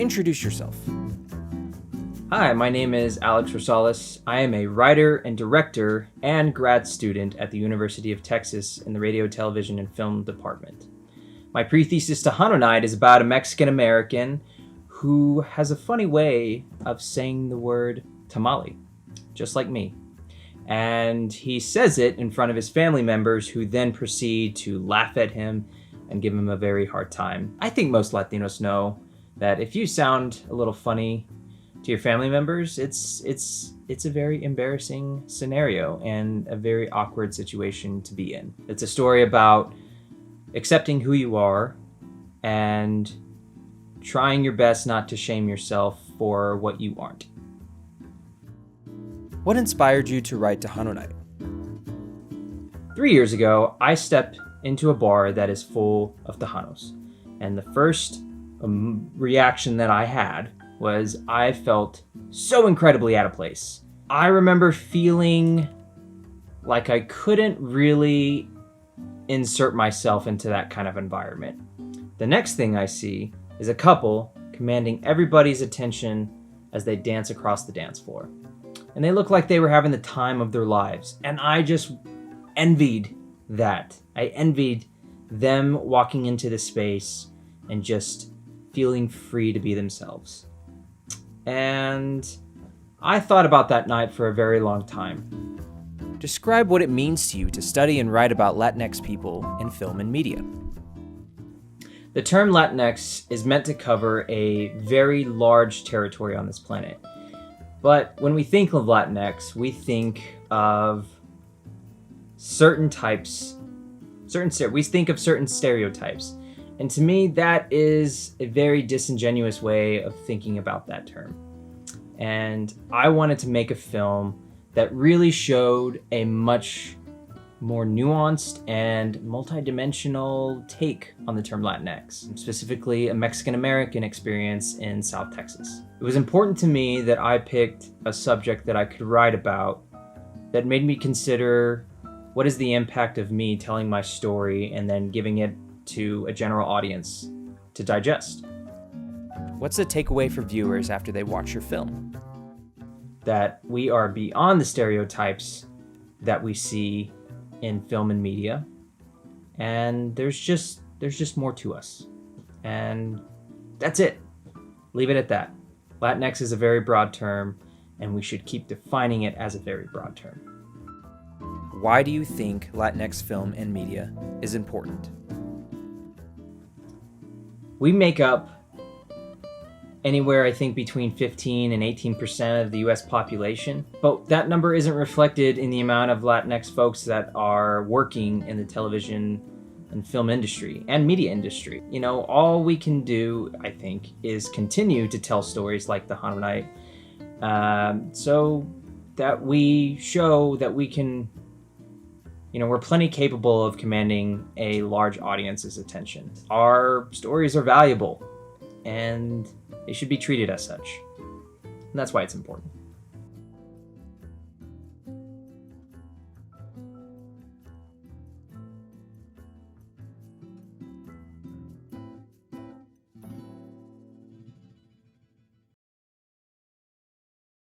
Introduce yourself. Hi, my name is Alex Rosales. I am a writer and director and grad student at the University of Texas in the radio, television, and film department. My pre-thesis TEJANO Night is about a Mexican-American who has a funny way of saying the word tamale, just like me. And he says it in front of his family members, who then proceed to laugh at him and give him a very hard time. I think most Latinos know that if you sound a little funny to your family members, it's a very embarrassing scenario and a very awkward situation to be in. It's a story about accepting who you are and trying your best not to shame yourself for what you aren't. What inspired you to write TEJANO Night? 3 years ago, I stepped into a bar that is full of Tejanos, and the first reaction that I had was I felt so incredibly out of place. I remember feeling like I couldn't really insert myself into that kind of environment. The next thing I see is a couple commanding everybody's attention as they dance across the dance floor. And they look like they were having the time of their lives. And I just envied that. I envied them walking into the space and just feeling free to be themselves. And I thought about that night for a very long time. Describe what it means to you to study and write about Latinx people in film and media. The term Latinx is meant to cover a very large territory on this planet. But when we think of Latinx, we think of certain stereotypes. And to me, that is a very disingenuous way of thinking about that term. And I wanted to make a film that really showed a much more nuanced and multidimensional take on the term Latinx, specifically a Mexican-American experience in South Texas. It was important to me that I picked a subject that I could write about that made me consider what is the impact of me telling my story and then giving it to a general audience to digest. What's the takeaway for viewers after they watch your film? That we are beyond the stereotypes that we see in film and media, and there's just more to us. And that's it. Leave it at that. Latinx is a very broad term, and we should keep defining it as a very broad term. Why do you think Latinx film and media is important? We make up anywhere, I think, between 15 and 18% of the US population, but that number isn't reflected in the amount of Latinx folks that are working in the television and film industry and media industry. You know, all we can do, I think, is continue to tell stories like TEJANO Night, so that we show that we can, we're plenty capable of commanding a large audience's attention. Our stories are valuable, and they should be treated as such. And that's why it's important.